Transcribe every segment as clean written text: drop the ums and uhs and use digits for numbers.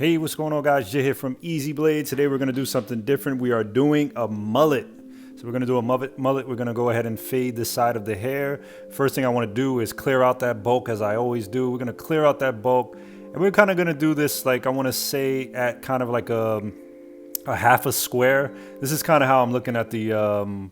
Hey, what's going on, guys? Jay here from Easy Blade. Today we're going to do something different. We are doing a mullet. So we're going to do a mullet. We're going to go ahead and fade the side of the hair. First thing I want to do is clear out that bulk, as I always do. We're going to clear out that bulk, and we're kind of going to do this, like, I want to say at kind of like a half a square. This is kind of how I'm looking at the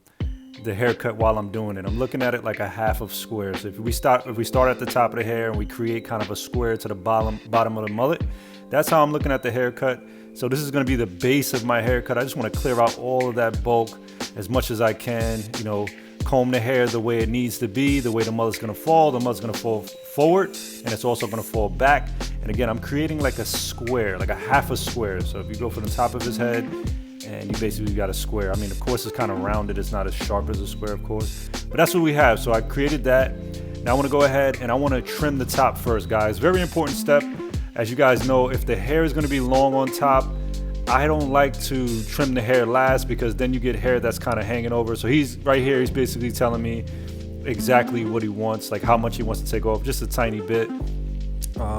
haircut while I'm doing it. I'm looking at it like a half of square. So if we start at the top of the hair and we create kind of a square to the bottom of the mullet, that's how I'm looking at the haircut. So this is going to be the base of my haircut. I just want to clear out all of that bulk as much as I can. You know, comb the hair the way it needs to be, the way the mullet's going to fall. The mullet's going to fall forward, and it's also going to fall back. And again, I'm creating like a square, like a half a square. So if you go from the top of his head, and you basically got a square. I mean, of course, it's kind of rounded. It's not as sharp as a square, of course. But that's what we have. So I created that. Now I want to go ahead and I want to trim the top first, guys. Very important step. As you guys know, if the hair is going to be long on top, I don't like to trim the hair last, because then you get hair that's kind of hanging over. So he's right here. He's basically telling me exactly what he wants, like how much he wants to take off, just a tiny bit.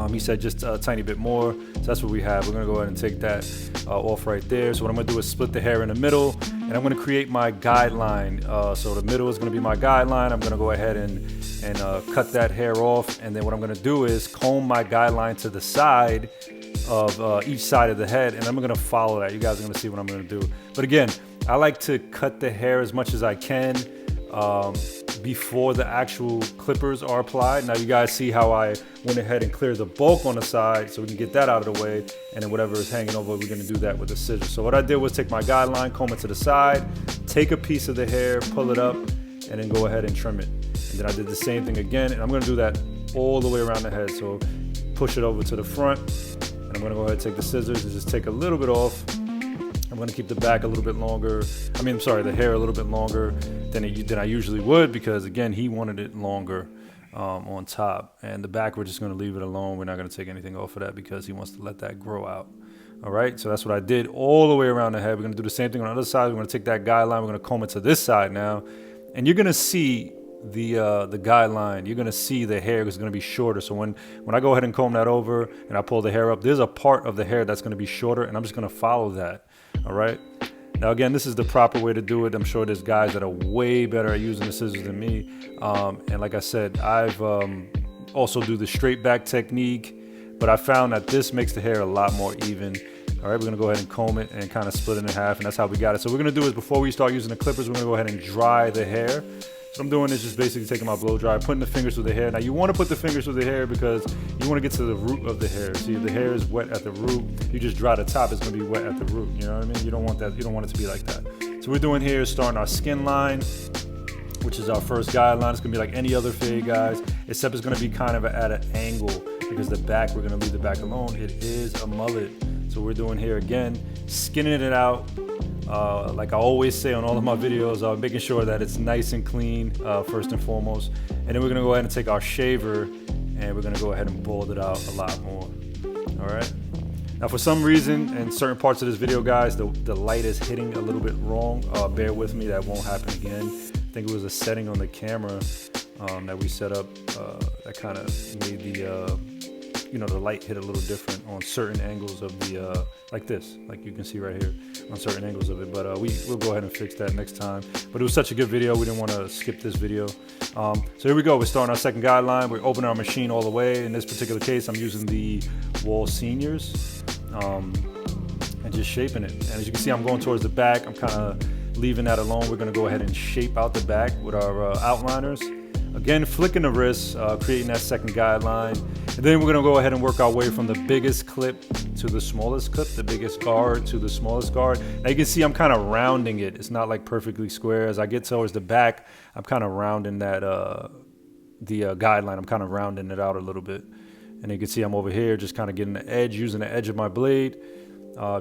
He said just a tiny bit more. So that's what we have. We're going to go ahead and take that off right there. So what I'm going to do is split the hair in the middle, and I'm going to create my guideline. So the middle is going to be my guideline. I'm going to go ahead and cut that hair off. And then what I'm going to do is comb my guideline to the side of each side of the head, and I'm going to follow that. You guys are going to see what I'm going to do. But again, I like to cut the hair as much as I can before the actual clippers are applied. Now you guys see how I went ahead and cleared the bulk on the side, so we can get that out of the way, and then whatever is hanging over, we're going to do that with a scissor. So what I did was take my guideline, comb it to the side, take a piece of the hair, pull it up, and then go ahead and trim it. And then I did the same thing again, and I'm going to do that all the way around the head. So push it over to the front, and I'm going to go ahead and take the scissors and just take a little bit off. I'm going to keep the back a little bit longer. The hair a little bit longer than I usually would, because again, he wanted it longer on top. And the back, we're just going to leave it alone. We're not going to take anything off of that because he wants to let that grow out. All right, so that's what I did all the way around the head. We're going to do the same thing on the other side. We're going to take that guideline. We're going to comb it to this side now, and you're going to see the guideline. You're going to see the hair is going to be shorter. So when I go ahead and comb that over and I pull the hair up, there's a part of the hair that's going to be shorter, and I'm just going to follow that. All right. Now, again, this is the proper way to do it. I'm sure there's guys that are way better at using the scissors than me. And like I said, I've also do the straight back technique, but I found that this makes the hair a lot more even. All right, we're going to go ahead and comb it and kind of split it in half, and that's how we got it. So what we're going to do is, before we start using the clippers, we're going to go ahead and dry the hair. What I'm doing is just basically taking my blow dryer, putting the fingers through the hair. Now you want to put the fingers through the hair because you want to get to the root of the hair. See, if the hair is wet at the root, you just dry the top, it's going to be wet at the root. You know what I mean? You don't want that. You don't want it to be like that. So what we're doing here is starting our skin line, which is our first guideline. It's going to be like any other fade, guys, except it's going to be kind of at an angle, because the back, we're going to leave the back alone. It is a mullet. So we're doing here, again, skinning it out. Like I always say on all of my videos, making sure that it's nice and clean first and foremost. And then we're going to go ahead and take our shaver, and we're going to go ahead and bald it out a lot more. All right. Now, for some reason, in certain parts of this video, guys, the light is hitting a little bit wrong. Bear with me. That won't happen again. I think it was a setting on the camera that we set up that kind of made the light hit a little different on certain angles of the, like this, like you can see right here, on certain angles of it. But we'll go ahead and fix that next time. But it was such a good video, we didn't want to skip this video. So here we go. We're starting our second guideline. We're opening our machine all the way. In this particular case, I'm using the Wall Seniors and just shaping it. And as you can see, I'm going towards the back. I'm kind of leaving that alone. We're going to go ahead and shape out the back with our outliners. Again, flicking the wrist, creating that second guideline. And then we're going to go ahead and work our way from the biggest clip to the smallest clip, the biggest guard to the smallest guard. Now you can see I'm kind of rounding it. It's not like perfectly square. As I get towards the back, I'm kind of rounding that, the guideline. I'm kind of rounding it out a little bit. And you can see I'm over here just kind of getting the edge, using the edge of my blade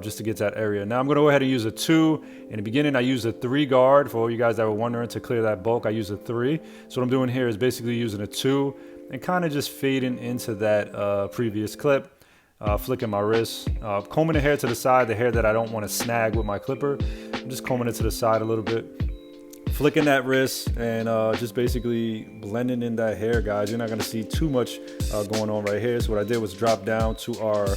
just to get that area. Now I'm going to go ahead and use a 2. In the beginning, I used a 3 guard. For all you guys that were wondering, to clear that bulk, I use a 3. So what I'm doing here is basically using a 2 and kind of just fading into that previous clip, flicking my wrist, combing the hair to the side, the hair that I don't want to snag with my clipper. I'm just combing it to the side a little bit, flicking that wrist, and just basically blending in that hair, guys. You're not going to see too much going on right here. So what I did was drop down to our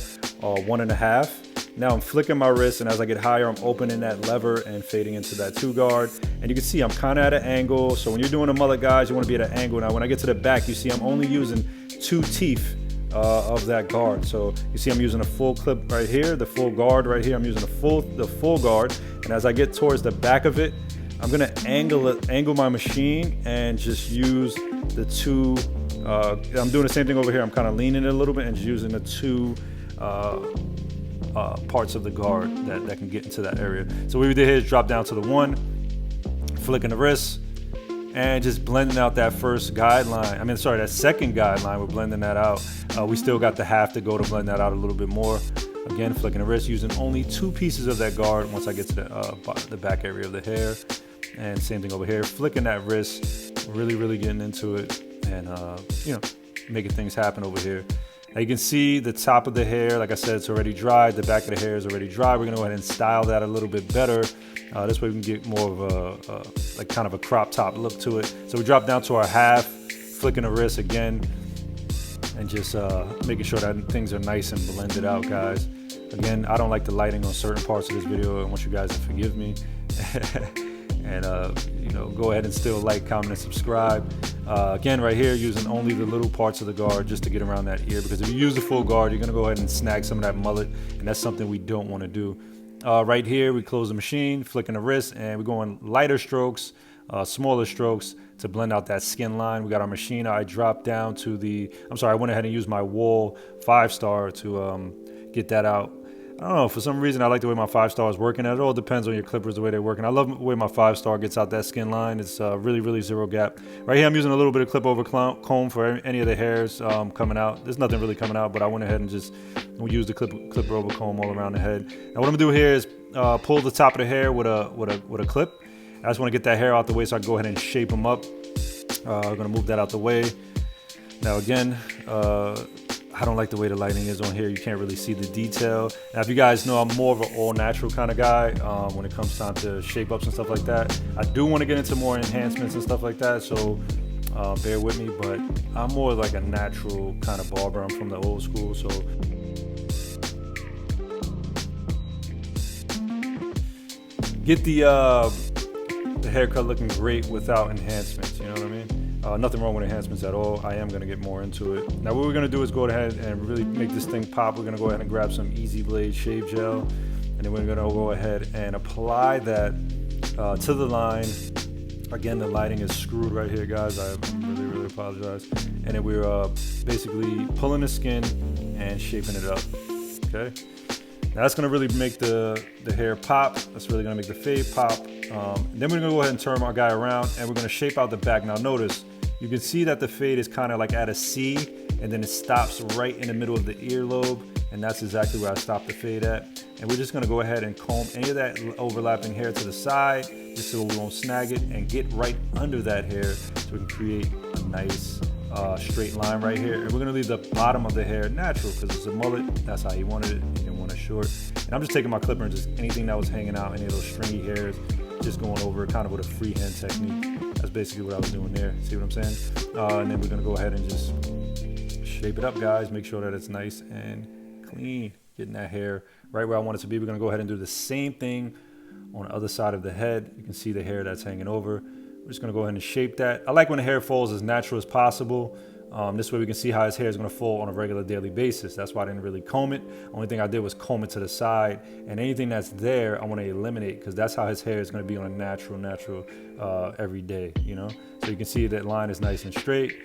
1.5. Now I'm flicking my wrist, and as I get higher, I'm opening that lever and fading into that 2 guard. And you can see I'm kind of at an angle. So when you're doing a mullet, guys, you want to be at an angle. Now when I get to the back, you see I'm only using 2 teeth of that guard. So you see I'm using a full clip right here, the full guard right here. I'm using the full guard. And as I get towards the back of it, I'm gonna angle my machine and just use the 2. I'm doing the same thing over here. I'm kind of leaning it a little bit and just using the 2 parts of the guard that can get into that area. So what we did here is drop down to the 1, flicking the wrist, and just blending out that first guideline. That second guideline. We're blending that out. We still got the half to go to blend that out a little bit more. Again, flicking the wrist, using only 2 pieces of that guard once I get to the back area of the hair. And same thing over here, flicking that wrist, really getting into it, and making things happen over here. Now you can see the top of the hair, like I said, it's already dry. The back of the hair is already dry. We're gonna go ahead and style that a little bit better. This way we can get more of a kind of a crop top look to it. So we drop down to our half, flicking the wrist again, and just making sure that things are nice and blended out, guys. Again, I don't like the lighting on certain parts of this video. I want you guys to forgive me. And go ahead and still like, comment, and subscribe. Again, right here, using only the little parts of the guard just to get around that ear, because if you use the full guard, you're gonna go ahead and snag some of that mullet, and that's something we don't want to do. Right here, we close the machine, flicking the wrist, and we're going lighter strokes, smaller strokes to blend out that skin line. We got our machine. I dropped down to I went ahead and used my Wool 5-star to get that out. I don't know, for some reason I like the way my 5-star is working. It all depends on your clippers, the way they're working. I love the way my 5-star gets out that skin line. It's really zero gap. Right here I'm using a little bit of clip over comb for any of the hairs coming out. There's nothing really coming out, but I went ahead and just use the clipper over comb all around the head. Now what I'm gonna do here is pull the top of the hair with a clip. I just wanna get that hair out the way so I can go ahead and shape them up. I'm gonna move that out the way. Now again, I don't like the way the lighting is on here. You can't really see the detail. Now, if you guys know, I'm more of an all-natural kind of guy when it comes time to shape-ups and stuff like that. I do want to get into more enhancements and stuff like that, so bear with me, but I'm more like a natural kind of barber. I'm from the old school, so. Get the haircut looking great without enhancements, you know what I mean? Nothing wrong with enhancements at all. I am going to get more into it. Now what we're going to do is go ahead and really make this thing pop. We're going to go ahead and grab some Easy Blade shave gel, and then we're going to go ahead and apply that to the line. Again, the lighting is screwed right here, guys. I really apologize. And then we're basically pulling the skin and shaping it up, okay? Now that's gonna really make the hair pop. That's really gonna make the fade pop. Then we're gonna go ahead and turn our guy around, and we're gonna shape out the back. Now notice, you can see that the fade is kind of like at a C, and then it stops right in the middle of the earlobe, and that's exactly where I stopped the fade at. And we're just gonna go ahead and comb any of that overlapping hair to the side, just so we won't snag it, and get right under that hair so we can create a nice straight line right here. And we're gonna leave the bottom of the hair natural because it's a mullet. That's how he wanted it. He didn't want it short. And I'm just taking my clipper and just anything that was hanging out, any of those stringy hairs, just going over it kind of with a freehand technique. That's basically what I was doing there. See what I'm saying? And then we're gonna go ahead and just shape it up, guys. Make sure that it's nice and clean. Getting that hair right where I want it to be. We're gonna go ahead and do the same thing on the other side of the head. You can see the hair that's hanging over. We're just gonna go ahead and shape that. I like when the hair falls as natural as possible. This way we can see how his hair is gonna fall on a regular daily basis. That's why I didn't really comb it. Only thing I did was comb it to the side, and anything that's there, I wanna eliminate, because that's how his hair is gonna be on a natural every day, you know? So you can see that line is nice and straight.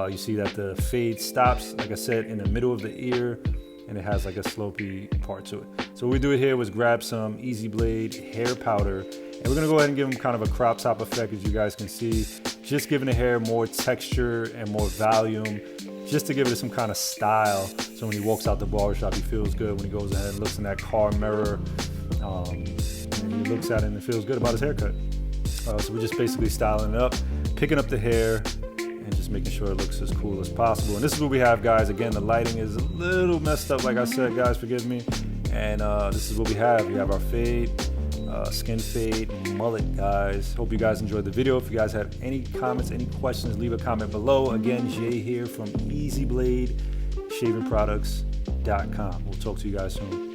You see that the fade stops, like I said, in the middle of the ear, and it has like a slopey part to it. So what we do here was grab some Easy Blade hair powder, and we're gonna go ahead and give him kind of a crop top effect, as you guys can see, just giving the hair more texture and more volume, just to give it some kind of style. So when he walks out the barbershop, he feels good. When he goes ahead and looks in that car mirror, and he looks at it and it feels good about his haircut. So we're just basically styling it up, picking up the hair, and just making sure it looks as cool as possible. And this is what we have, guys. Again, the lighting is a little messed up, like I said, guys, forgive me. And this is what we have. We have our fade, skin fade, mullet, guys. Hope you guys enjoyed the video. If you guys have any comments, any questions, leave a comment below. Again, Jay here from Easy Blade Shaving Products. guideline.com. We'll talk to you guys soon.